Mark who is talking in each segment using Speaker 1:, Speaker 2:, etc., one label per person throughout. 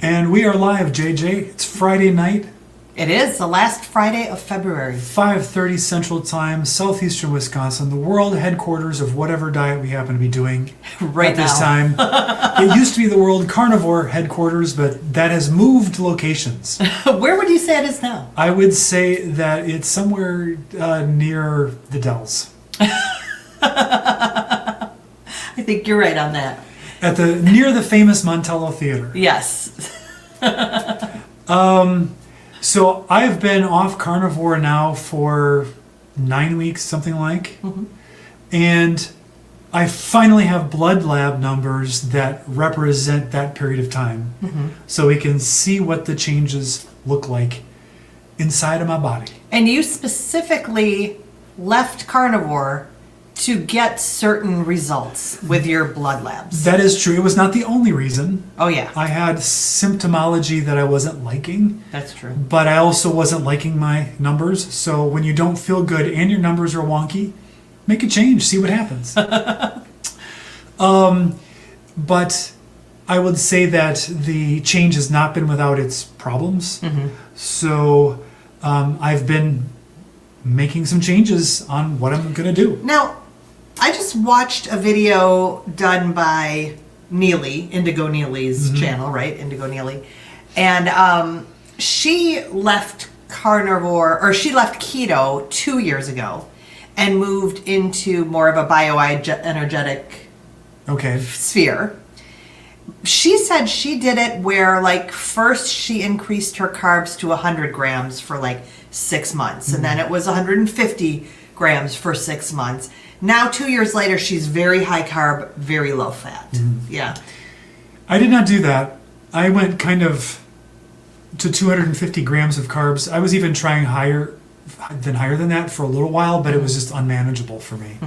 Speaker 1: And we are live, JJ. It's Friday night.
Speaker 2: It is the last Friday of February.
Speaker 1: 5:30 Central Time, southeastern Wisconsin, the world headquarters of whatever diet we happen to be doing
Speaker 2: right
Speaker 1: at this
Speaker 2: now.
Speaker 1: time. It used to be the World Carnivore headquarters, but that has moved locations.
Speaker 2: Where would you say it is now?
Speaker 1: I would say that it's somewhere near the Dells.
Speaker 2: I think you're right on that.
Speaker 1: Near the famous Montello Theater.
Speaker 2: Yes.
Speaker 1: So I've been off carnivore now for 9 weeks, something like.
Speaker 2: Mm-hmm.
Speaker 1: And I finally have blood lab numbers that represent that period of time.
Speaker 2: Mm-hmm.
Speaker 1: So we can see what the changes look like inside of my body.
Speaker 2: And you specifically left carnivore to get certain results with your blood labs.
Speaker 1: That is true. It was not the only reason.
Speaker 2: Oh, yeah.
Speaker 1: I had symptomology that I wasn't liking.
Speaker 2: That's true.
Speaker 1: But I also wasn't liking my numbers. So when you don't feel good and your numbers are wonky, make a change, see what happens. But I would say that the change has not been without its problems.
Speaker 2: Mm-hmm.
Speaker 1: So I've been making some changes on what I'm going to do.
Speaker 2: Now, I just watched a video done by Neely, Indigo Neely's channel, right? Indigo Neely. And she left carnivore, or she left keto 2 years ago and moved into more of a bioenergetic
Speaker 1: Okay.
Speaker 2: sphere. She said she did it where, like, first she increased her carbs to 100 grams for like 6 months, and then it was 150 grams for 6 months. Now, 2 years later, she's very high carb, very low fat. Yeah.
Speaker 1: I did not do that. I went kind of to 250 grams of carbs. I was even trying higher than that for a little while, but it was just unmanageable for me.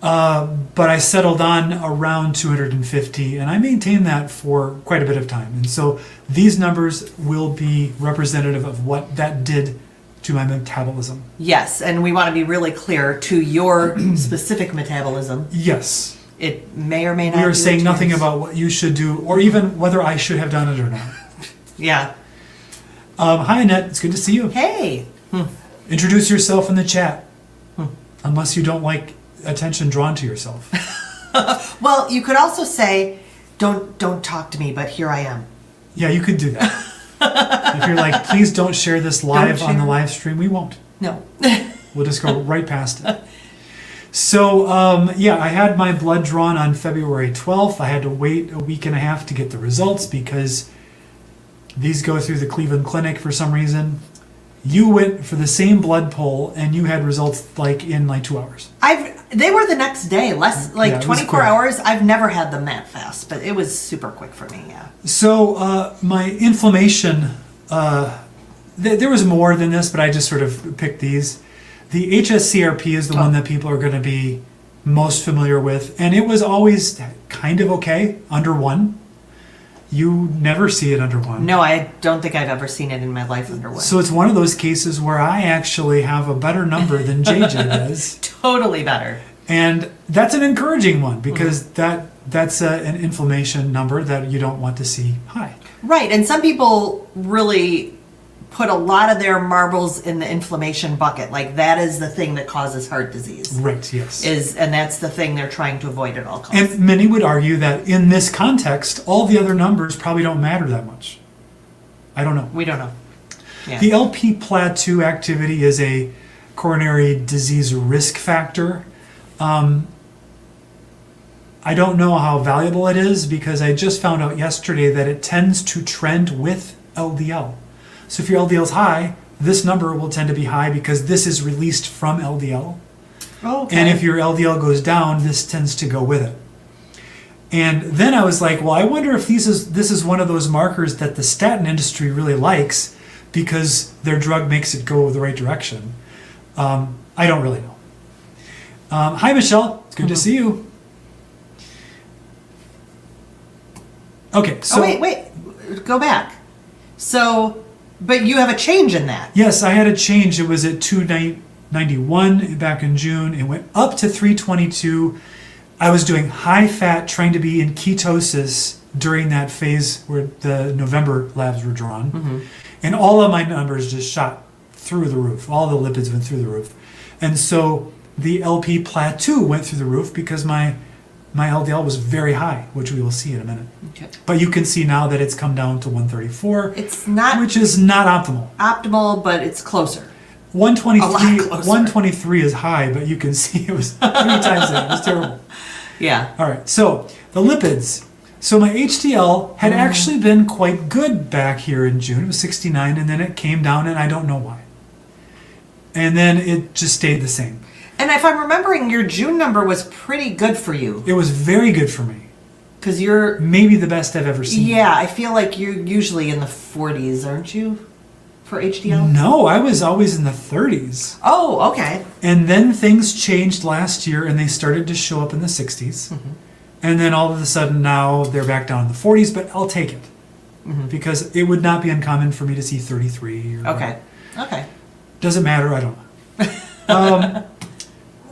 Speaker 1: But I settled on around 250, and I maintained that for quite a bit of time. And so these numbers will be representative of what that did to my metabolism.
Speaker 2: Yes, and we want to be really clear to your specific metabolism.
Speaker 1: Yes.
Speaker 2: It may or may not.
Speaker 1: We are
Speaker 2: do
Speaker 1: saying
Speaker 2: it
Speaker 1: nothing
Speaker 2: yours.
Speaker 1: about what you should do, or even whether I should have done it or not.
Speaker 2: Yeah.
Speaker 1: Hi, Annette. It's good to see you.
Speaker 2: Hey.
Speaker 1: Introduce yourself in the chat, unless you don't like attention drawn to yourself.
Speaker 2: Well, you could also say, "Don't talk to me," but here I am.
Speaker 1: Yeah, you could do that. If you're like, please don't share this live on the
Speaker 2: share.
Speaker 1: live stream, we won't.
Speaker 2: No.
Speaker 1: We'll just go right past it. So, I had my blood drawn on February 12th. I had to wait a week and a half to get the results because these go through the Cleveland Clinic for some reason. You went for the same blood pull and you had results in 2 hours.
Speaker 2: They were the next day, less
Speaker 1: Yeah, it was
Speaker 2: 24
Speaker 1: quick.
Speaker 2: hours. I've never had them that fast, but it was super quick for me. Yeah.
Speaker 1: So my inflammation, there was more than this, but I just sort of picked these. The HSCRP is the one that people are going to be most familiar with, and it was always kind of okay, under 1. You never see it under 1.
Speaker 2: No, I don't think I've ever seen it in my life under 1.
Speaker 1: So it's one of those cases where I actually have a better number than JJ does.
Speaker 2: Totally better.
Speaker 1: And that's an encouraging one because that's an inflammation number that you don't want to see high.
Speaker 2: Right, and some people really put a lot of their marbles in the inflammation bucket. Like, that is the thing that causes heart disease.
Speaker 1: Right, yes.
Speaker 2: And that's the thing they're trying to avoid at all costs.
Speaker 1: And many would argue that in this context, all the other numbers probably don't matter that much. I don't know.
Speaker 2: We don't know. Yeah.
Speaker 1: The LP-Pla2 activity is a coronary disease risk factor. I don't know how valuable it is because I just found out yesterday that it tends to trend with LDL. So if your LDL is high, this number will tend to be high because this is released from LDL.
Speaker 2: Oh, okay.
Speaker 1: And if your LDL goes down, this tends to go with it. And then I was like, well, I wonder if this is one of those markers that the statin industry really likes because their drug makes it go the right direction. I don't really know. Hi, Michelle. It's good to see you. Okay, so...
Speaker 2: Oh, wait. Go back. So, but you have a change in that.
Speaker 1: Yes, I had a change. It was at 291 back in June. It went up to 322. I was doing high fat, trying to be in ketosis during that phase where the November labs were drawn. And all of my numbers just shot through the roof. All the lipids went through the roof. And so the LP plateau went through the roof because my LDL was very high, which we will see in a minute.
Speaker 2: Okay.
Speaker 1: But you can see now that it's come down to 134,
Speaker 2: It's not
Speaker 1: which is not optimal.
Speaker 2: optimal, but it's closer.
Speaker 1: 123,
Speaker 2: closer.
Speaker 1: 123 is high, but you can see it was 3 times that. It was terrible.
Speaker 2: Yeah.
Speaker 1: All right, so the lipids. So my HDL had actually been quite good back here in June. It was 69, and then it came down, and I don't know why. And then it just stayed the same.
Speaker 2: And if I'm remembering, your June number was pretty good for you.
Speaker 1: It was very good for me.
Speaker 2: Because you're...
Speaker 1: Maybe the best I've ever seen.
Speaker 2: Yeah, I feel like you're usually in the 40s, aren't you? For HDL?
Speaker 1: No, I was always in the 30s.
Speaker 2: Oh, okay.
Speaker 1: And then things changed last year, and they started to show up in the 60s. And then all of a sudden now they're back down in the 40s, but I'll take it. Because it would not be uncommon for me to see 33. Or
Speaker 2: Okay. Okay.
Speaker 1: Doesn't matter, I don't know.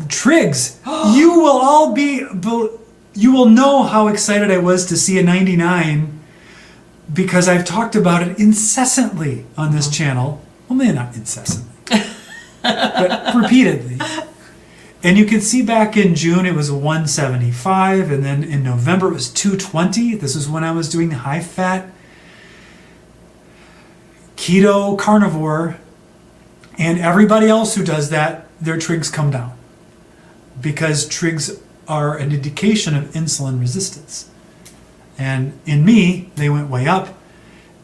Speaker 1: Trigs, you will all you will know how excited I was to see a 99 because I've talked about it incessantly on this channel. Well, maybe not incessantly, but repeatedly. And you can see back in June it was 175, and then in November it was 220. This is when I was doing high fat keto carnivore, and everybody else who does that, their trigs come down because trigs are an indication of insulin resistance. And in me, they went way up.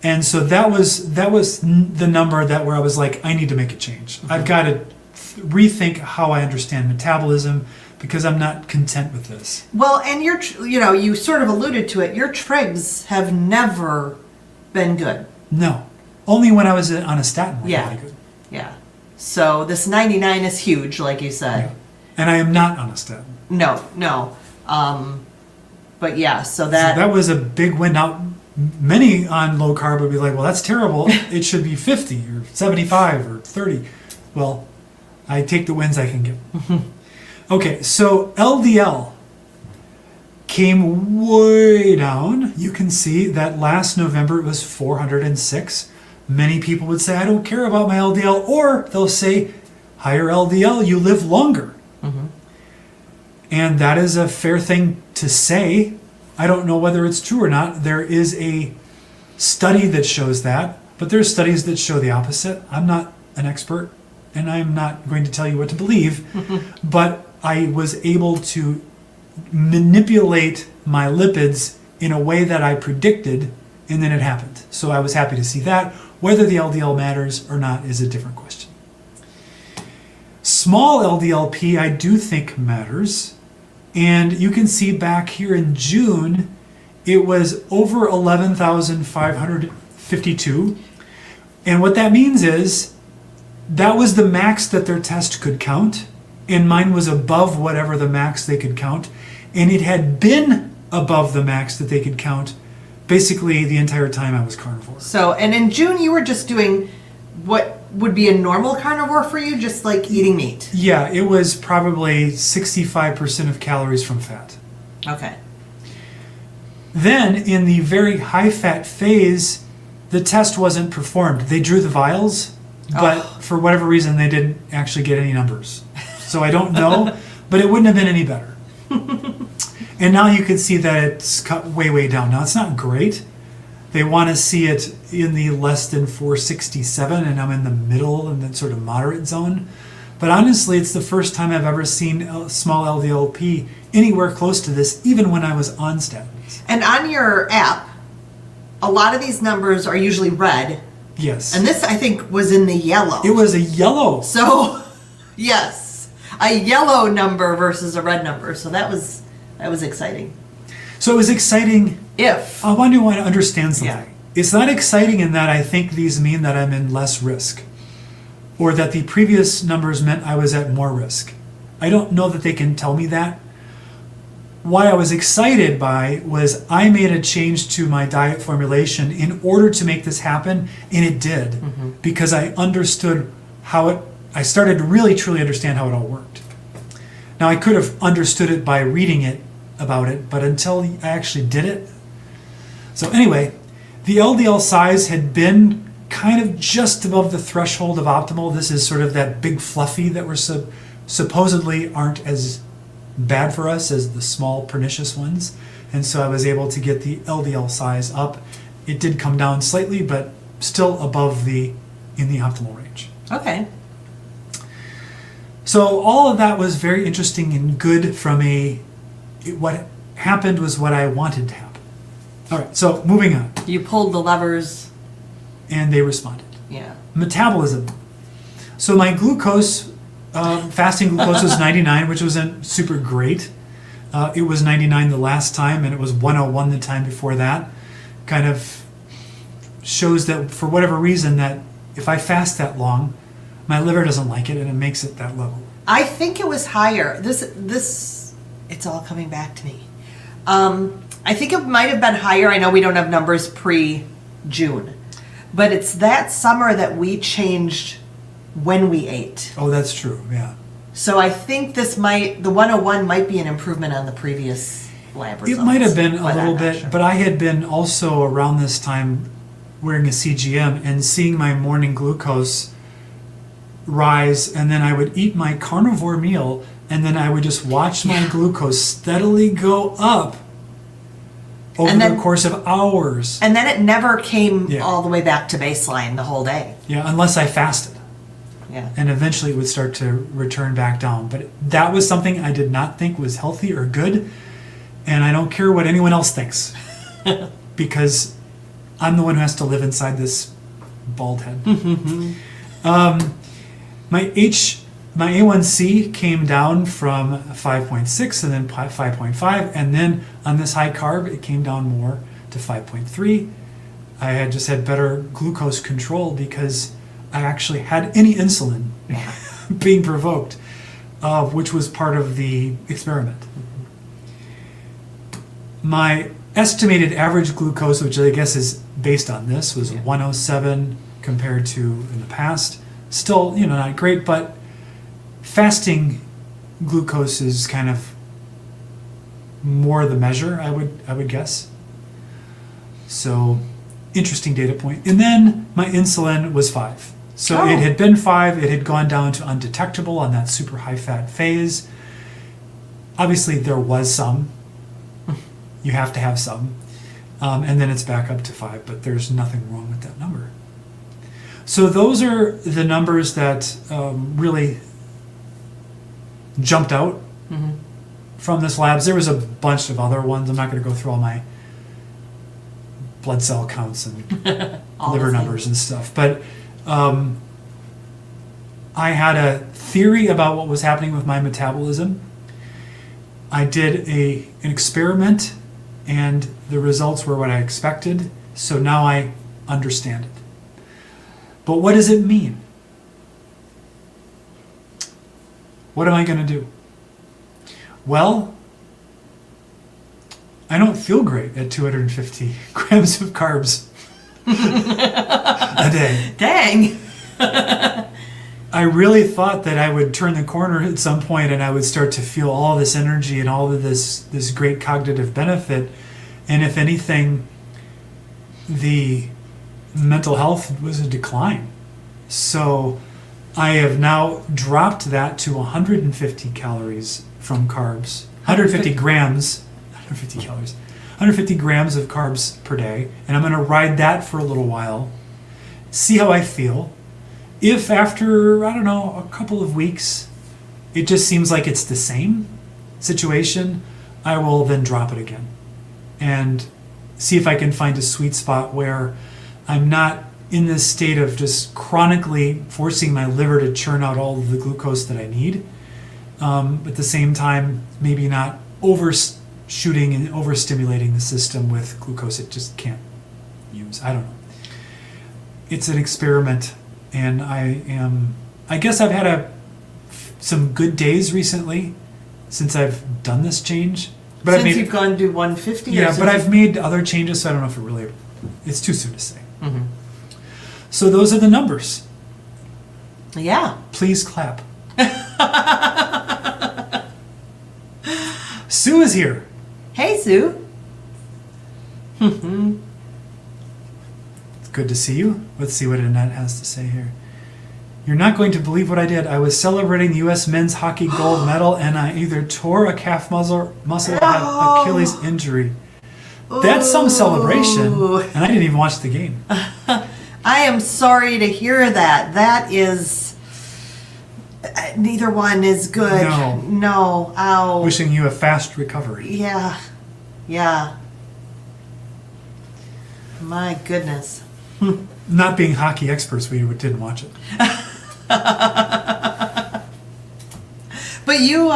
Speaker 1: And so that was the number that where I was like, I need to make a change. I've got to rethink how I understand metabolism because I'm not content with this.
Speaker 2: Well, and you sort of alluded to it. Your trigs have never been good.
Speaker 1: No, only when I was on a statin.
Speaker 2: Yeah.
Speaker 1: Really good.
Speaker 2: Yeah. So this 99 is huge, like you said.
Speaker 1: Yeah. And I am not on a statin.
Speaker 2: No. But yeah, so
Speaker 1: So that was a big win. Now, many on low carb would be like, well, that's terrible. It should be 50 or 75 or 30. Well, I take the wins I can get. Okay, so LDL came way down. You can see that last November it was 406. Many people would say, I don't care about my LDL, or they'll say, higher LDL, you live longer. And that is a fair thing to say. I don't know whether it's true or not. There is a study that shows that, but there's studies that show the opposite. I'm not an expert, and I'm not going to tell you what to believe, but I was able to manipulate my lipids in a way that I predicted, and then it happened. So I was happy to see that. Whether the LDL matters or not is a different question. Small LDLP I do think matters. And you can see back here in June, it was over 11,552. And what that means is that was the max that their test could count. And mine was above whatever the max they could count. And it had been above the max that they could count basically the entire time I was carnivore.
Speaker 2: So, and in June you were just doing what would be a normal carnivore for you, just like eating meat.
Speaker 1: Yeah, it was probably 65% of calories from fat.
Speaker 2: Okay.
Speaker 1: Then, in the very high-fat phase, the test wasn't performed. They drew the vials, but for whatever reason, they didn't actually get any numbers. So I don't know, but it wouldn't have been any better. And now you can see that it's cut way, way down. Now, it's not great. They want to see it in the less than 467, and I'm in the middle and the sort of moderate zone. But honestly, it's the first time I've ever seen small LDLP anywhere close to this, even when I was on statins.
Speaker 2: And on your app, a lot of these numbers are usually red.
Speaker 1: Yes.
Speaker 2: And this, I think, was in the yellow.
Speaker 1: It was a yellow.
Speaker 2: So, yes, a yellow number versus a red number. So that was exciting.
Speaker 1: So it was exciting.
Speaker 2: If
Speaker 1: I want to understand something.
Speaker 2: Yeah.
Speaker 1: It's not exciting in that I think these mean that I'm in less risk, or that the previous numbers meant I was at more risk. I don't know that they can tell me that. What I was excited by was I made a change to my diet formulation in order to make this happen, and it did, because I understood I started to really truly understand how it all worked. Now, I could have understood it by reading it about it, but until I actually did it, So anyway, the LDL size had been kind of just above the threshold of optimal. This is sort of that big fluffy that we're supposedly aren't as bad for us as the small pernicious ones. And so I was able to get the LDL size up. It did come down slightly, but still above in the optimal range.
Speaker 2: Okay.
Speaker 1: So all of that was very interesting and good what happened was what I wanted to happen. All right, so moving on.
Speaker 2: You pulled the levers.
Speaker 1: And they responded.
Speaker 2: Yeah.
Speaker 1: Metabolism. So my glucose, fasting glucose was 99, which wasn't super great. It was 99 the last time, and it was 101 the time before that. Kind of shows that for whatever reason that if I fast that long, my liver doesn't like it, and it makes it that level.
Speaker 2: I think it was higher. This, it's all coming back to me. I think it might have been higher. I know we don't have numbers pre-June, but it's that summer that we changed when we ate.
Speaker 1: Oh, that's true, yeah.
Speaker 2: So I think the 101 might be an improvement on the previous lab results.
Speaker 1: It might have been a
Speaker 2: but
Speaker 1: little
Speaker 2: I'm not
Speaker 1: bit,
Speaker 2: sure.
Speaker 1: but I had been also around this time wearing a CGM and seeing my morning glucose rise, and then I would eat my carnivore meal, and then I would just watch my glucose steadily go up over
Speaker 2: And then-
Speaker 1: the course of hours.
Speaker 2: And then it never came
Speaker 1: Yeah.
Speaker 2: all the way back to baseline the whole day.
Speaker 1: Yeah, unless I fasted.
Speaker 2: Yeah.
Speaker 1: And eventually it would start to return back down. But that was something I did not think was healthy or good, and I don't care what anyone else thinks, because I'm the one who has to live inside this bald head. My A1C came down from 5.6 and then 5.5, and then on this high carb it came down more to 5.3. I had just had better glucose control because I actually had any insulin being provoked, which was part of the experiment. My estimated average glucose, which I guess is based on this, was 107 compared to in the past. Still, not great, but fasting glucose is kind of more the measure, I would guess. So, interesting data point. And then my insulin was 5. So it had been 5, it had gone down to undetectable on that super high fat phase. Obviously there was some. You have to have some. And then it's back up to 5, but there's nothing wrong with that number. So those are the numbers that really jumped out from this labs. There was a bunch of other ones. I'm not going to go through all my blood cell counts and liver numbers and stuff. But I had a theory about what was happening with my metabolism. I did an experiment, and the results were what I expected. So now I understand it. But what does it mean? What am I going to do? Well, I don't feel great at 250 grams of carbs a day.
Speaker 2: Dang.
Speaker 1: I really thought that I would turn the corner at some point and I would start to feel all this energy and all of this great cognitive benefit. And if anything, the mental health was a decline. So I have now dropped that to 150 calories from carbs, 150 grams, 150 calories, 150 grams of carbs per day. And I'm going to ride that for a little while, see how I feel. If after, I don't know, a couple of weeks, it just seems like it's the same situation, I will then drop it again and see if I can find a sweet spot where I'm not in this state of just chronically forcing my liver to churn out all of the glucose that I need. At the same time, maybe not overshooting and overstimulating the system with glucose it just can't use. I don't know. It's an experiment, and I guess I've had some good days recently since I've done this change. But
Speaker 2: Since you've gone to 150?
Speaker 1: Yeah, but I've made other changes, so I don't know if it's too soon to say.
Speaker 2: Mm-hmm.
Speaker 1: So those are the numbers.
Speaker 2: Yeah.
Speaker 1: Please clap. Sue is here.
Speaker 2: Hey, Sue.
Speaker 1: It's good to see you. Let's see what Annette has to say here. You're not going to believe what I did. I was celebrating the U.S. men's hockey gold medal, and I either tore a calf muscle or had Achilles injury. That's some celebration, and I didn't even watch the game.
Speaker 2: I am sorry to hear that. That is... neither one is good. No. Ow.
Speaker 1: Wishing you a fast recovery.
Speaker 2: Yeah. My goodness.
Speaker 1: Not being hockey experts, we didn't watch it.
Speaker 2: But you,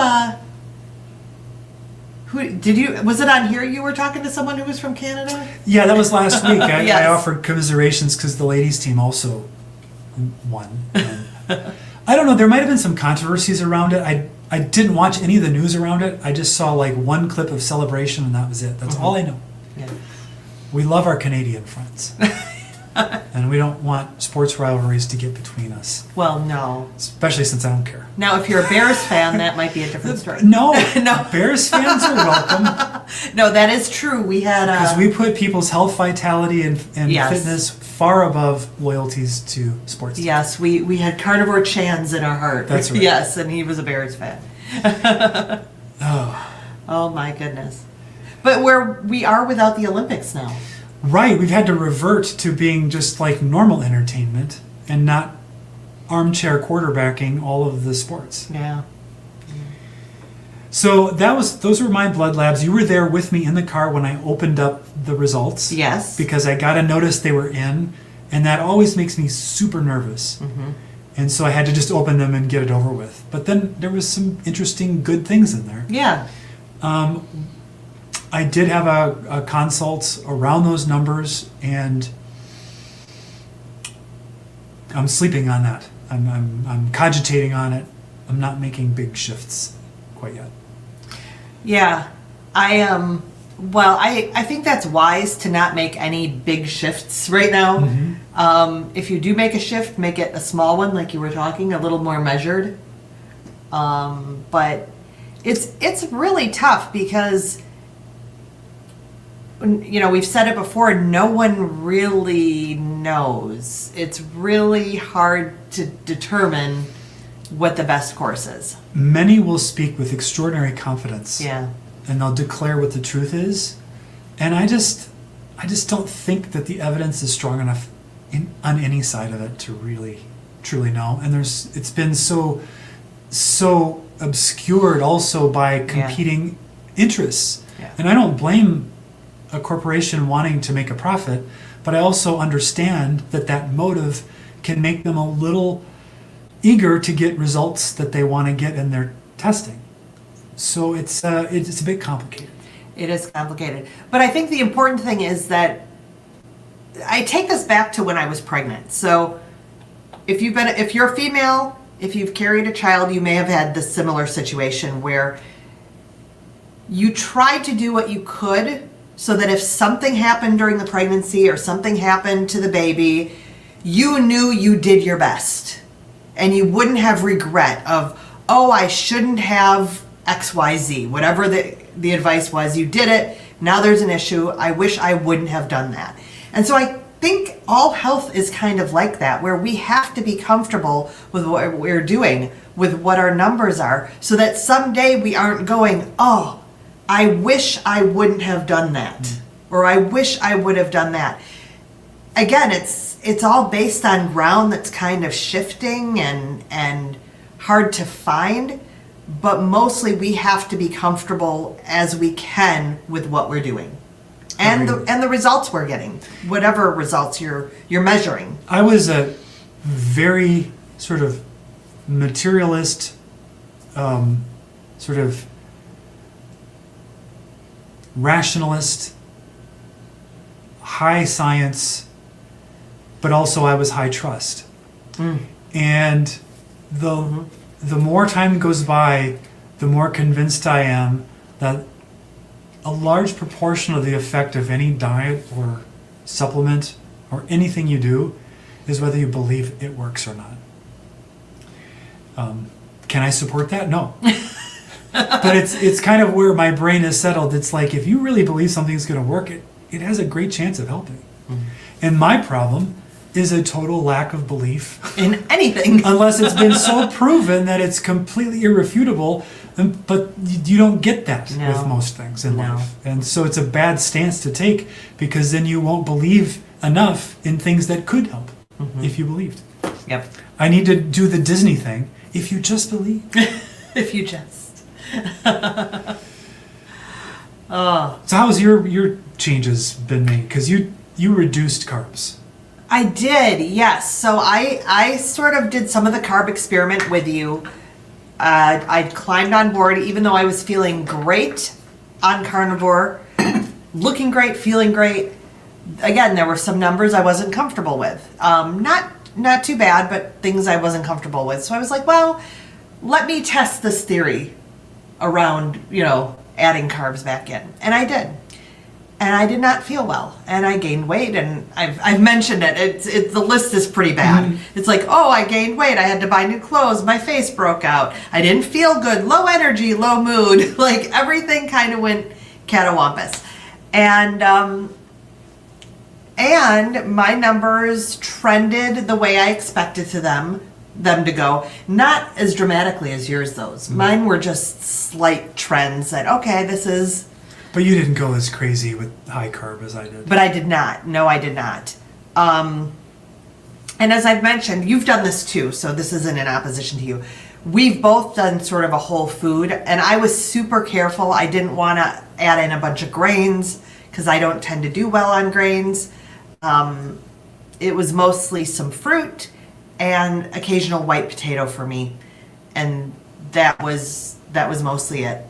Speaker 2: was it on here you were talking to someone who was from Canada?
Speaker 1: Yeah, that was last week.
Speaker 2: Yes.
Speaker 1: I offered commiserations because the ladies' team also won. And I don't know, there might have been some controversies around it. I didn't watch any of the news around it. I just saw like one clip of celebration and that was it. That's all I know.
Speaker 2: Yeah.
Speaker 1: We love our Canadian friends. And we don't want sports rivalries to get between us.
Speaker 2: Well, no.
Speaker 1: Especially since I don't care.
Speaker 2: Now, if you're a Bears fan, that might be a different story.
Speaker 1: No. Bears fans are welcome.
Speaker 2: No, that is true. We had...
Speaker 1: Because we put people's health, vitality, and
Speaker 2: Yes.
Speaker 1: fitness far above loyalties to sports teams.
Speaker 2: Yes, we had Carnivore Chan's in our heart.
Speaker 1: That's right.
Speaker 2: Yes, and he was a Bears fan.
Speaker 1: Oh.
Speaker 2: Oh, my goodness. But we are without the Olympics now.
Speaker 1: Right, we've had to revert to being just like normal entertainment and not armchair quarterbacking all of the sports.
Speaker 2: Yeah.
Speaker 1: So those were my blood labs. You were there with me in the car when I opened up the results.
Speaker 2: Yes.
Speaker 1: Because I got a notice they were in, and that always makes me super nervous.
Speaker 2: Mm-hmm.
Speaker 1: And so I had to just open them and get it over with. But then there was some interesting good things in there.
Speaker 2: Yeah.
Speaker 1: I did have a consult around those numbers, and I'm sleeping on that. I'm cogitating on it. I'm not making big shifts quite yet.
Speaker 2: Yeah. I think that's wise to not make any big shifts right now.
Speaker 1: Mm-hmm.
Speaker 2: If you do make a shift, make it a small one, like you were talking, a little more measured. But it's really tough because, you know, we've said it before, no one really knows. It's really hard to determine what the best course is.
Speaker 1: Many will speak with extraordinary confidence.
Speaker 2: Yeah.
Speaker 1: And they'll declare what the truth is. And I just don't think that the evidence is strong enough on any side of it to really truly know. And it's been so obscured also by competing interests.
Speaker 2: Yeah.
Speaker 1: And I don't blame a corporation wanting to make a profit, but I also understand that motive can make them a little eager to get results that they want to get in their testing. So it's a bit complicated.
Speaker 2: It is complicated. But I think the important thing is that I take this back to when I was pregnant. So if you're a female, if you've carried a child, you may have had this similar situation where you tried to do what you could so that if something happened during the pregnancy or something happened to the baby, you knew you did your best. And you wouldn't have regret of, oh, I shouldn't have XYZ. Whatever the advice was, you did it. Now there's an issue. I wish I wouldn't have done that. And so I think all health is kind of like that, where we have to be comfortable with what we're doing, with what our numbers are, so that someday we aren't going, oh, I wish I wouldn't have done that. Or I wish I would have done that. Again, it's all based on ground that's kind of shifting and hard to find, but mostly we have to be comfortable as we can with what we're doing. And the results we're getting, whatever results you're measuring.
Speaker 1: I was a very sort of materialist, sort of rationalist, high science, but also I was high trust. And the more time goes by, the more convinced I am that a large proportion of the effect of any diet or supplement or anything you do is whether you believe it works or not. Can I support that? No. But it's kind of where my brain is settled. It's like, if you really believe something's going to work, it has a great chance of helping. And my problem is a total lack of belief
Speaker 2: In anything.
Speaker 1: unless it's been so proven that it's completely irrefutable. But you don't get that
Speaker 2: No.
Speaker 1: with most things in
Speaker 2: No.
Speaker 1: life. And so it's a bad stance to take, because then you won't believe enough in things that could help if you believed.
Speaker 2: Yep.
Speaker 1: I need to do the Disney thing. If you just believe.
Speaker 2: If you just. Oh.
Speaker 1: So how has your changes been made? Because you reduced carbs.
Speaker 2: I did, yes. So I sort of did some of the carb experiment with you. I climbed on board, even though I was feeling great on carnivore, looking great, feeling great. Again, there were some numbers I wasn't comfortable with. Not too bad, but things I wasn't comfortable with. So I was like, well, let me test this theory around, adding carbs back in. And I did. And I did not feel well. And I gained weight, and I've mentioned it. It's the list is pretty bad. It's like, oh, I gained weight. I had to buy new clothes. My face broke out. I didn't feel good. Low energy, low mood. Like everything kind of went catawampus. And my numbers trended the way I expected them to go. Not as dramatically as yours, those. Mine were just slight trends that, okay, this is...
Speaker 1: But you didn't go as crazy with high carb as I did.
Speaker 2: But I did not. No, I did not. And as I've mentioned, you've done this too, so this isn't in opposition to you. We've both done sort of a whole food, and I was super careful. I didn't want to add in a bunch of grains because I don't tend to do well on grains. It was mostly some fruit and occasional white potato for me, and that was mostly it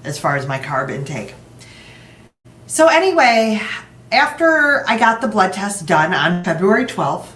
Speaker 2: as far as my carb intake. So anyway, after I got the blood test done on February 12th,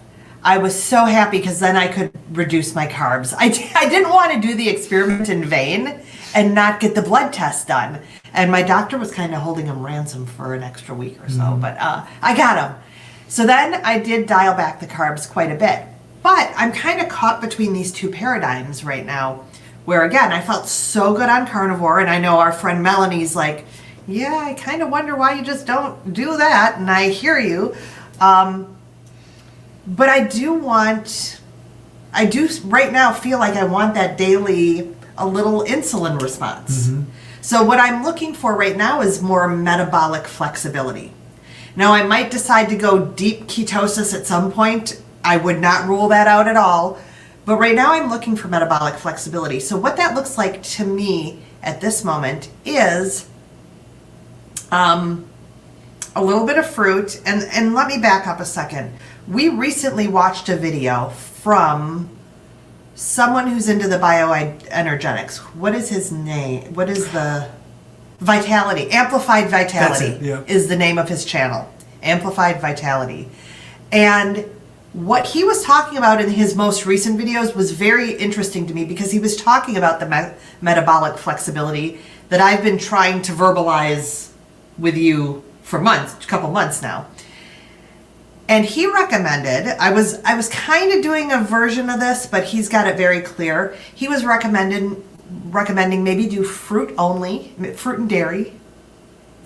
Speaker 2: I was so happy because then I could reduce my carbs. I didn't want to do the experiment in vain and not get the blood test done. And my doctor was kind of holding him ransom for an extra week or so, but I got him. So then I did dial back the carbs quite a bit. But I'm kind of caught between these two paradigms right now, where again, I felt so good on carnivore, and I know our friend Melanie's like, yeah, I kind of wonder why you just don't do that, and I hear you. But I do right now feel like I want that daily, a little insulin response. So what I'm looking for right now is more metabolic flexibility. Now I might decide to go deep ketosis at some point. I would not rule that out at all. But right now I'm looking for metabolic flexibility. So what that looks like to me at this moment is a little bit of fruit. And let me back up a second. We recently watched a video from someone who's into the bioenergetics. What is his name? What is the Vitality? Amplified Vitality.
Speaker 1: That's it, yeah.
Speaker 2: Is the name of his channel. Amplified Vitality. And what he was talking about in his most recent videos was very interesting to me because he was talking about the metabolic flexibility that I've been trying to verbalize with you for months, a couple months now. And he recommended, I was kind of doing a version of this, but he's got it very clear. He was recommending maybe do fruit only, fruit and dairy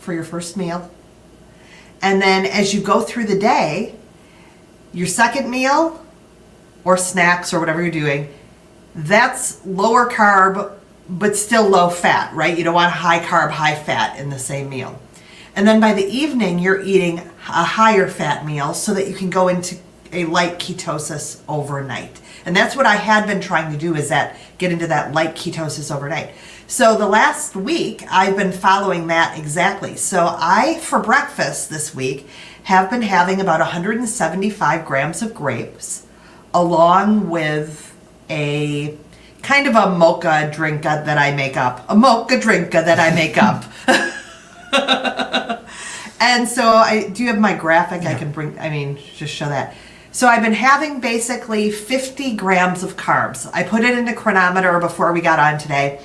Speaker 2: for your first meal. And then as you go through the day, your second meal or snacks or whatever you're doing, that's lower carb, but still low fat, right? You don't want high carb, high fat in the same meal. And then by the evening, you're eating a higher fat meal so that you can go into a light ketosis overnight. And that's what I had been trying to do, is get into that light ketosis overnight. So the last week, I've been following that exactly. So I, for breakfast this week, have been having about 175 grams of grapes, along with a kind of a mocha drink that I make up. And so do you have my graphic? Yeah. I can just show that. So I've been having basically 50 grams of carbs. I put it into Chronometer before we got on today,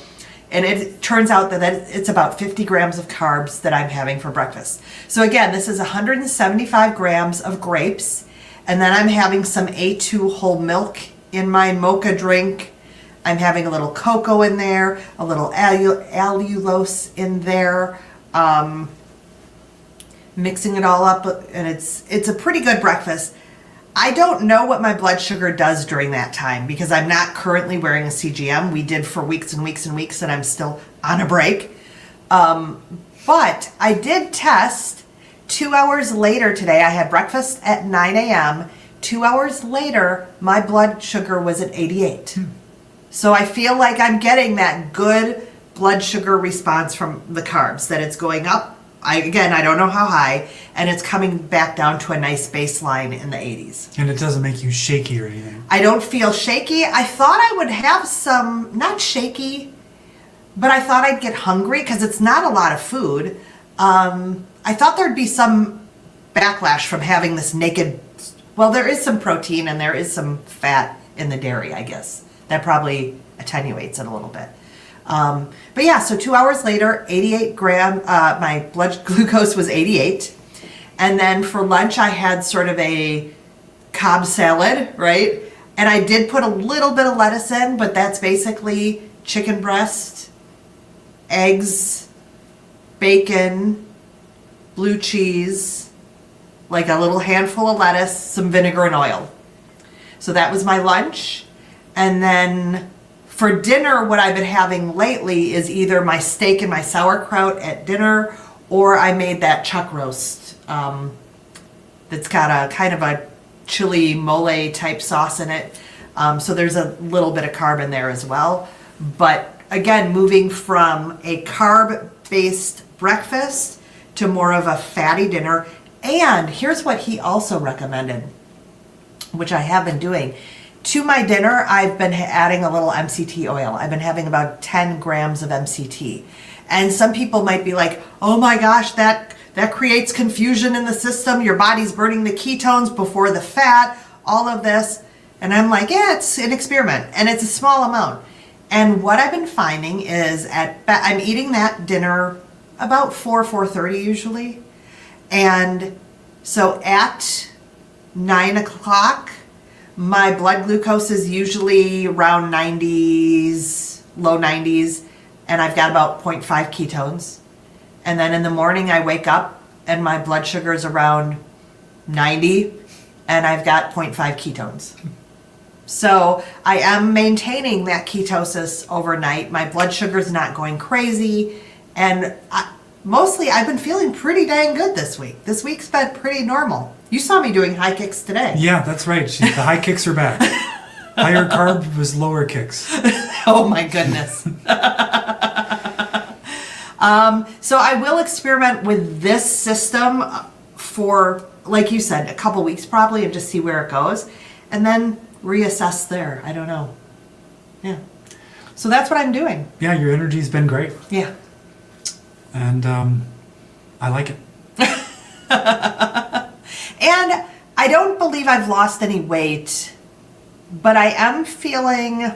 Speaker 2: and it turns out that it's about 50 grams of carbs that I'm having for breakfast. So again, this is 175 grams of grapes, and then I'm having some A2 whole milk in my mocha drink. I'm having a little cocoa in there, a little allulose in there. mixing it all up, and it's a pretty good breakfast. I don't know what my blood sugar does during that time because I'm not currently wearing a CGM. We did for weeks and weeks and weeks, and I'm still on a break. But I did test 2 hours later today. I had breakfast at 9 a.m. 2 hours later, my blood sugar was at 88. So I feel like I'm getting that good blood sugar response from the carbs, that it's going up. I don't know how high, and it's coming back down to a nice baseline in the 80s.
Speaker 1: And it doesn't make you shaky or anything.
Speaker 2: I don't feel shaky. I thought I would have some, not shaky, but I thought I'd get hungry because it's not a lot of food. I thought there'd be some backlash from having this naked, well, there is some protein and there is some fat in the dairy, I guess. That probably attenuates it a little bit. But yeah, so 2 hours later, 88 gram, my blood glucose was 88. And then for lunch, I had sort of a Cobb salad, right? And I did put a little bit of lettuce in, but that's basically chicken breast, eggs, bacon, blue cheese, like a little handful of lettuce, some vinegar and oil. So that was my lunch. And then for dinner, what I've been having lately is either my steak and my sauerkraut at dinner, or I made that chuck roast that's got a kind of a chili mole type sauce in it. So there's a little bit of carb in there as well. But again, moving from a carb-based breakfast to more of a fatty dinner. And here's what he also recommended, which I have been doing. To my dinner, I've been adding a little MCT oil. I've been having about 10 grams of MCT. And some people might be like, oh my gosh, that creates confusion in the system. Your body's burning the ketones before the fat, all of this. And I'm like, yeah, it's an experiment. And it's a small amount. And what I've been finding is I'm eating that dinner about 4:30 usually. And so at 9 o'clock, my blood glucose is usually around 90s, low 90s, and I've got about 0.5 ketones. And then in the morning I wake up and my blood sugar is around 90 and I've got 0.5 ketones. So I am maintaining that ketosis overnight. My blood sugar is not going crazy, and mostly I've been feeling pretty dang good this week. This week's been pretty normal. You saw me doing high kicks today.
Speaker 1: Yeah, that's right. The high kicks are back. Higher carb was lower kicks.
Speaker 2: Oh my goodness. So I will experiment with this system for, like you said, a couple weeks probably, and just see where it goes. And then reassess there. I don't know. Yeah. So that's what I'm doing.
Speaker 1: Yeah, your energy's been great.
Speaker 2: Yeah.
Speaker 1: And I like it.
Speaker 2: And I don't believe I've lost any weight, but I am feeling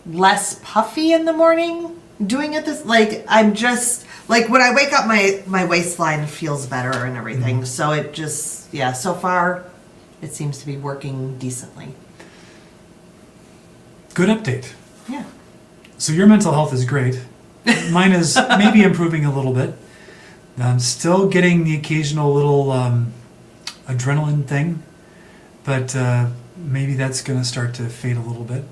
Speaker 2: less puffy in the morning doing it this, like I'm just, like when I wake up my waistline feels better and everything. So it just, yeah, so far it seems to be working decently.
Speaker 1: Good update.
Speaker 2: Yeah.
Speaker 1: So your mental health is great. Mine is maybe improving a little bit. I'm still getting the occasional little adrenaline thing, but maybe that's going to start to fade a little bit.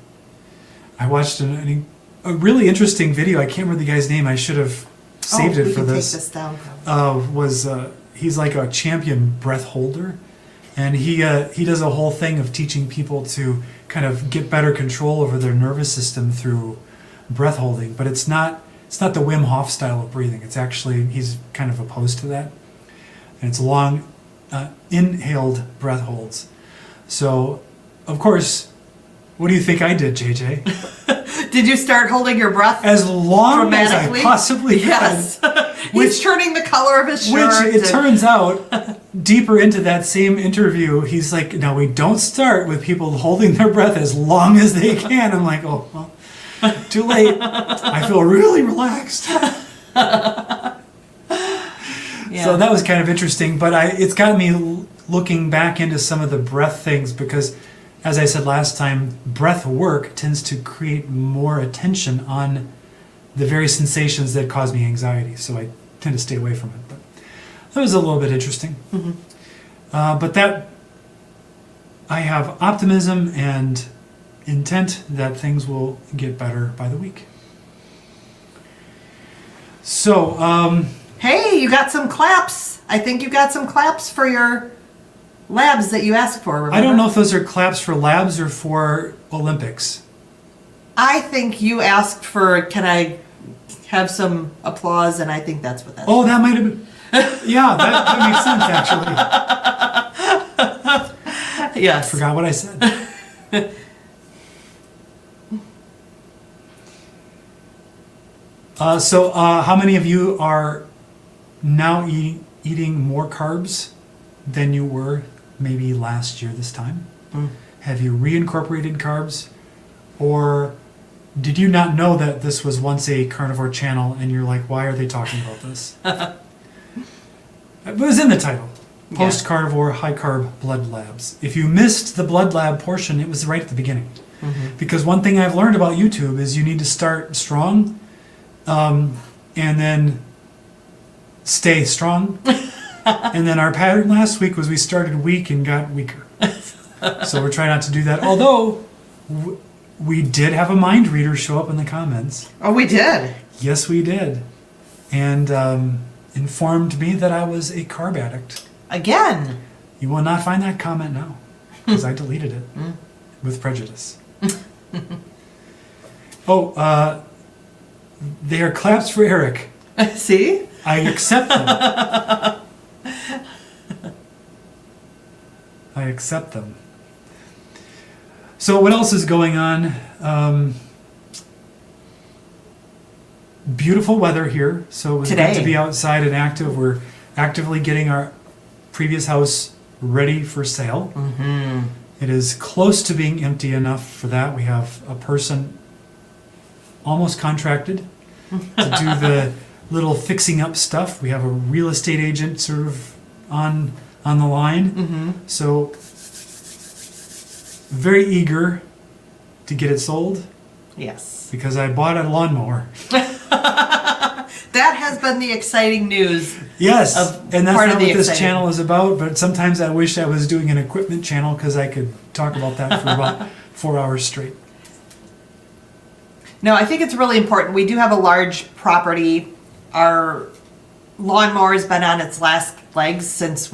Speaker 1: I watched a really interesting video. I can't remember the guy's name. I should have saved it for this.
Speaker 2: Take this down.
Speaker 1: He's like a champion breath holder, and he does a whole thing of teaching people to kind of get better control over their nervous system through breath holding. But it's not the Wim Hof style of breathing. It's actually, he's kind of opposed to that, and it's long inhaled breath holds. So, of course, what do you think I did, JJ?
Speaker 2: Did you start holding your breath
Speaker 1: As long as I possibly could.
Speaker 2: Yes. He's turning the color of his shirt.
Speaker 1: Which, it turns out, deeper into that same interview, he's like, no, we don't start with people holding their breath as long as they can. I'm like, oh, well, too late. I feel really relaxed.
Speaker 2: Yeah.
Speaker 1: So that was kind of interesting, but it's got me looking back into some of the breath things because, as I said last time, breath work tends to create more attention on the very sensations that cause me anxiety. So I tend to stay away from it. But that was a little bit interesting. But that I have optimism and intent that things will get better by the week. So,
Speaker 2: Hey, you got some claps. I think you got some claps for your labs that you asked for. Remember?
Speaker 1: I don't know if those are claps for labs or for Olympics.
Speaker 2: I think you asked for, can I have some applause? And I think that's what that's
Speaker 1: Oh, that might have been. Yeah, that makes sense, actually.
Speaker 2: Yes.
Speaker 1: Forgot what I said. So, how many of you are now eating more carbs than you were maybe last year this time? Have you reincorporated carbs? Or did you not know that this was once a carnivore channel and you're like, why are they talking about this? It was in the title. Post-Carnivore High Carb Blood Labs. If you missed the blood lab portion, it was right at the beginning. Because one thing I've learned about YouTube is you need to start strong and then stay strong. And then our pattern last week was we started weak and got weaker. So we're trying not to do that. Although we did have a mind reader show up in the comments.
Speaker 2: Oh, we did?
Speaker 1: Yes, we did. And informed me that I was a carb addict.
Speaker 2: Again?
Speaker 1: You will not find that comment now because I deleted it with prejudice. Oh, they are claps for Eric.
Speaker 2: See?
Speaker 1: I accept them. I accept them. So what else is going on? Beautiful weather here, so it was
Speaker 2: Today.
Speaker 1: good to be outside and active. We're actively getting our previous house ready for sale. It is close to being empty enough for that. We have a person almost contracted to do the little fixing up stuff. We have a real estate agent sort of on the line. So very eager to get it sold
Speaker 2: Yes.
Speaker 1: because I bought a lawnmower.
Speaker 2: That has been the exciting news.
Speaker 1: Yes,
Speaker 2: Of
Speaker 1: and that's
Speaker 2: part
Speaker 1: not
Speaker 2: of the
Speaker 1: what this
Speaker 2: exciting-
Speaker 1: channel is about, but sometimes I wish I was doing an equipment channel because I could talk about that for about 4 hours straight.
Speaker 2: No, I think it's really important. We do have a large property. Our lawnmower has been on its last legs since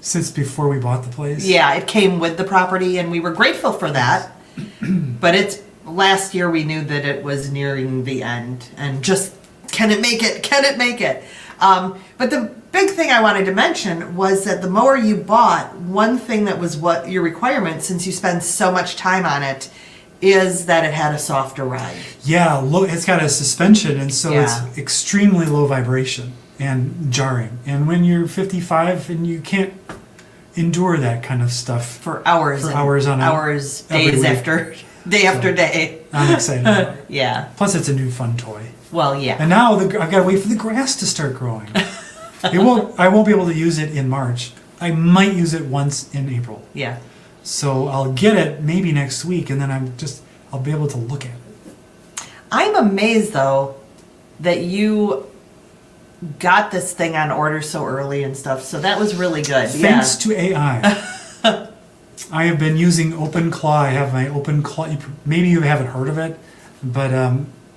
Speaker 1: Since before we bought the place.
Speaker 2: yeah, it came with the property and we were grateful for that. But last year we knew that it was nearing the end and just, can it make it? Can it make it? But the big thing I wanted to mention was that the mower you bought, one thing that was what your requirement, since you spend so much time on it, is that it had a softer ride.
Speaker 1: Yeah, it's got a suspension, and so
Speaker 2: Yeah.
Speaker 1: it's extremely low vibration and jarring. And when you're 55 and you can't endure that kind of stuff,
Speaker 2: For hours.
Speaker 1: For
Speaker 2: and
Speaker 1: hours on end,
Speaker 2: hours,
Speaker 1: every
Speaker 2: days
Speaker 1: week.
Speaker 2: after, day after day.
Speaker 1: I'm excited about it.
Speaker 2: Yeah.
Speaker 1: Plus, it's a new fun toy.
Speaker 2: Well, yeah.
Speaker 1: And now I've got to wait for the grass to start growing. I won't be able to use it in March. I might use it once in April.
Speaker 2: Yeah.
Speaker 1: So I'll get it maybe next week, and then I'll be able to look at it.
Speaker 2: I'm amazed though that you got this thing on order so early and stuff. So that was really good.
Speaker 1: Thanks to AI. I have been using OpenClaw. I have my OpenClaw. Maybe you haven't heard of it, but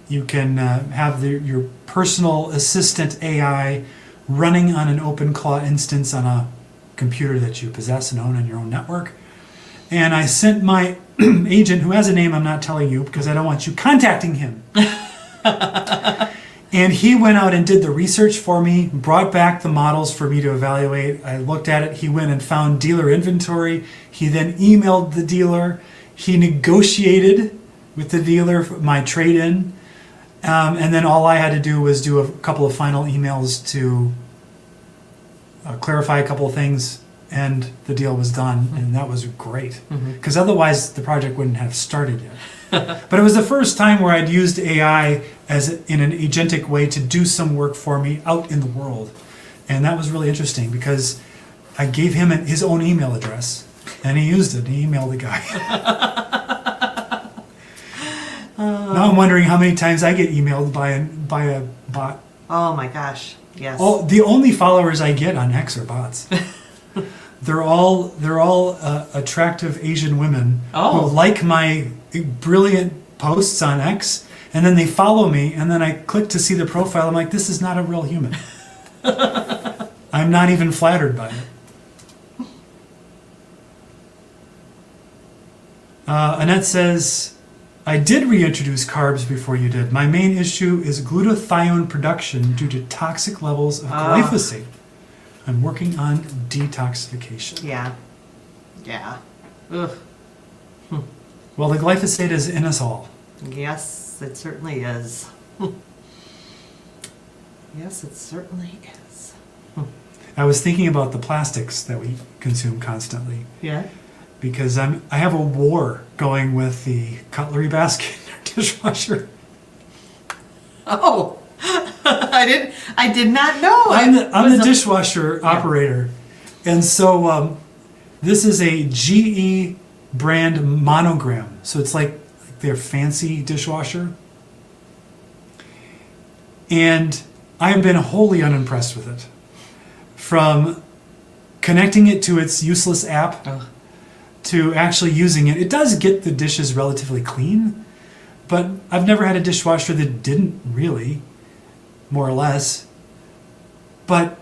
Speaker 1: you can have your personal assistant AI running on an OpenClaw instance on a computer that you possess and own on your own network. And I sent my agent, who has a name I'm not telling you because I don't want you contacting him. And he went out and did the research for me, brought back the models for me to evaluate. I looked at it. He went and found dealer inventory. He then emailed the dealer. He negotiated with the dealer for my trade-in. And then all I had to do was do a couple of final emails to clarify a couple of things, and the deal was done, and that was great. Because otherwise, the project wouldn't have started yet. But it was the first time where I'd used AI in an agentic way to do some work for me out in the world. And that was really interesting because I gave him his own email address, and he used it. He emailed the guy. Now I'm wondering how many times I get emailed by a bot.
Speaker 2: Oh my gosh. Yes.
Speaker 1: The only followers I get on X are bots. They're all attractive Asian women who like my brilliant posts on X, and then they follow me, and then I click to see the profile. I'm like, this is not a real human. I'm not even flattered by it. Annette says, I did reintroduce carbs before you did. My main issue is glutathione production due to toxic levels of glyphosate. I'm working on detoxification.
Speaker 2: Yeah. Yeah. Ugh.
Speaker 1: Well, the glyphosate is in us all.
Speaker 2: Yes, it certainly is. Yes, it certainly is.
Speaker 1: I was thinking about the plastics that we consume constantly.
Speaker 2: Yeah.
Speaker 1: Because I have a war going with the cutlery basket in our dishwasher.
Speaker 2: Oh, I did not know.
Speaker 1: I'm the dishwasher operator, and so this is a GE brand monogram. So it's like their fancy dishwasher, and I have been wholly unimpressed with it. From connecting it to its useless app. To actually using it. It does get the dishes relatively clean, but I've never had a dishwasher that didn't really, more or less. But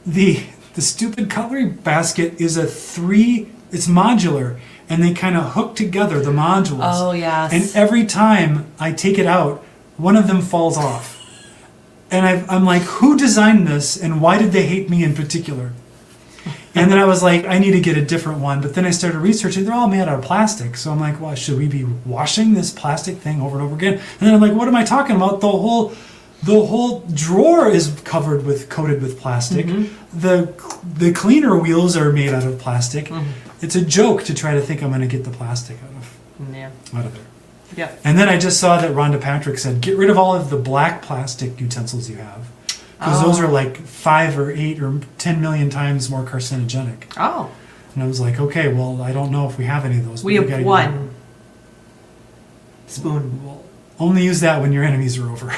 Speaker 1: the stupid cutlery basket is it's modular, and they kind of hook together the modules.
Speaker 2: Oh, yes.
Speaker 1: And every time I take it out, one of them falls off. And I'm like, who designed this, and why did they hate me in particular? And then I was like, I need to get a different one. But then I started researching. They're all made out of plastic. So I'm like, well, should we be washing this plastic thing over and over again? And then I'm like, what am I talking about? The whole drawer is coated with plastic. Mm-hmm. The cleaner wheels are made out of plastic. Mm-hmm. It's a joke to try to think I'm going to get the plastic out of there.
Speaker 2: Yeah.
Speaker 1: And then I just saw that Rhonda Patrick said, get rid of all of the black plastic utensils you have. Because those are like 5 or 8 or 10 million times more carcinogenic.
Speaker 2: Oh.
Speaker 1: And I was like, okay, well, I don't know if we have any of those.
Speaker 2: We have one spoon.
Speaker 1: Well, only use that when your enemies are over.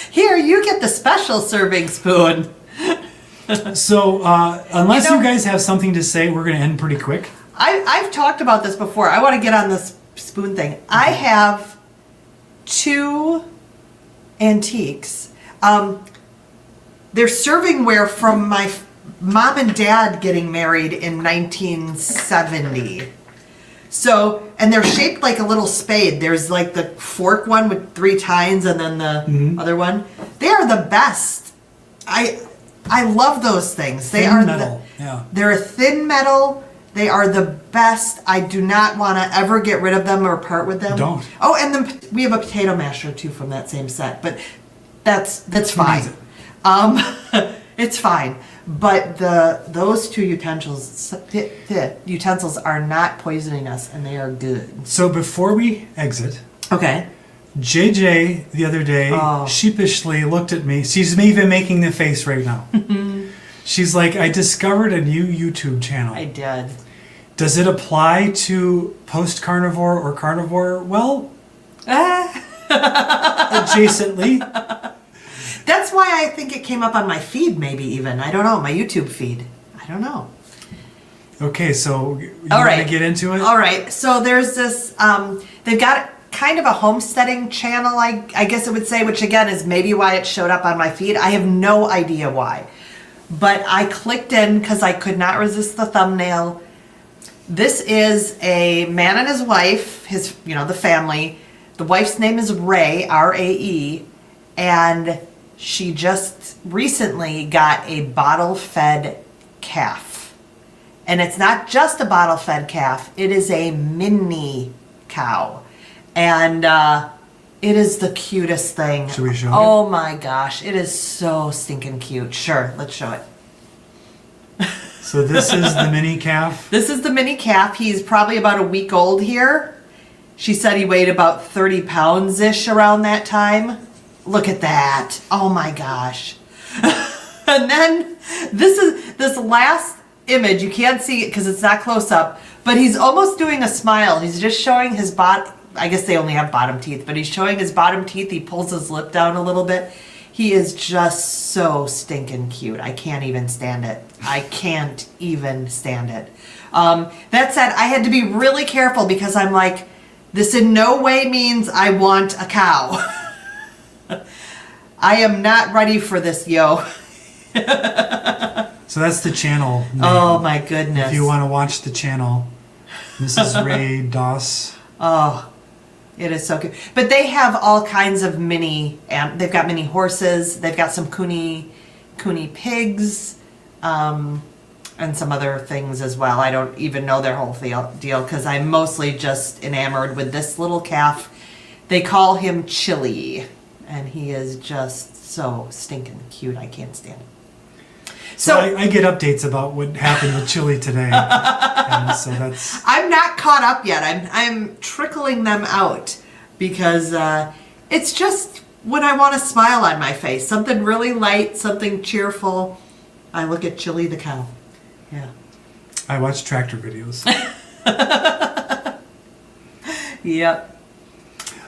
Speaker 2: Here, you get the special serving spoon.
Speaker 1: So, unless you guys have something to say, we're going to end pretty quick.
Speaker 2: I've talked about this before. I want to get on this spoon thing. I have 2 antiques. They're servingware from my mom and dad getting married in 1970. So, and they're shaped like a little spade. There's like the fork one with 3 tines and then the other one. They are the best. I love those things.
Speaker 1: Thin metal.
Speaker 2: They're a thin metal. They are the best. I do not want to ever get rid of them or part with them.
Speaker 1: Don't.
Speaker 2: Oh, and then we have a potato masher too from that same set, but that's fine. It's fine. But those 2 utensils are not poisoning us, and they are good.
Speaker 1: So before we exit,
Speaker 2: okay.
Speaker 1: JJ the other day sheepishly looked at me. She's even making the face right now. She's like, I discovered a new YouTube channel.
Speaker 2: I did.
Speaker 1: Does it apply to post-carnivore or carnivore? Well, adjacently.
Speaker 2: That's why I think it came up on my feed, maybe even. I don't know, my YouTube feed. I don't know.
Speaker 1: Okay, so you want to get into it?
Speaker 2: All right, so there's this, they've got kind of a homesteading channel, I guess it would say, which again is maybe why it showed up on my feed. I have no idea why. But I clicked in because I could not resist the thumbnail. This is a man and his wife, the family. The wife's name is Ray, R-A-E, and she just recently got a bottle-fed calf. And it's not just a bottle-fed calf, it is a mini cow. And it is the cutest thing.
Speaker 1: Should we show it?
Speaker 2: Oh my gosh, it is so stinking cute. Sure, let's show it.
Speaker 1: So this is the mini calf?
Speaker 2: This is the mini calf. He's probably about a week old here. She said he weighed about 30 pounds-ish around that time. Look at that. Oh my gosh. And then this last image, you can't see it because it's not close up, but he's almost doing a smile. He's just showing his I guess they only have bottom teeth, but he's showing his bottom teeth. He pulls his lip down a little bit. He is just so stinking cute. I can't even stand it. I can't even stand it. That said, I had to be really careful because I'm like, this in no way means I want a cow. I am not ready for this, yo.
Speaker 1: So that's the channel name.
Speaker 2: Oh my goodness.
Speaker 1: If you want to watch the channel, Mrs. Ray Doss.
Speaker 2: Oh, it is so good. But they have all kinds of they've got mini horses. They've got some Cooney pigs, and some other things as well. I don't even know their whole deal because I'm mostly just enamored with this little calf. They call him Chili, and he is just so stinking cute. I can't stand it.
Speaker 1: So I get updates about what happened with Chili today. And so that's...
Speaker 2: I'm not caught up yet. I'm trickling them out because it's just when I want a smile on my face, something really light, something cheerful. I look at Chili the cow. Yeah.
Speaker 1: I watch tractor videos.
Speaker 2: Yep.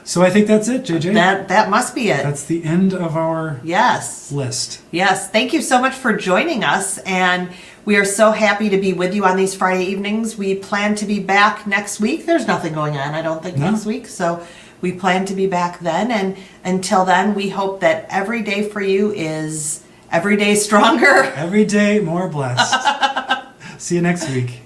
Speaker 1: So I think that's it, JJ.
Speaker 2: That must be it.
Speaker 1: That's the end of our list.
Speaker 2: Yes. Thank you so much for joining us. And we are so happy to be with you on these Friday evenings. We plan to be back next week. There's nothing going on, I don't think, next week. So we plan to be back then. And until then, we hope that every day for you is every day stronger.
Speaker 1: Every day more blessed. See you next week.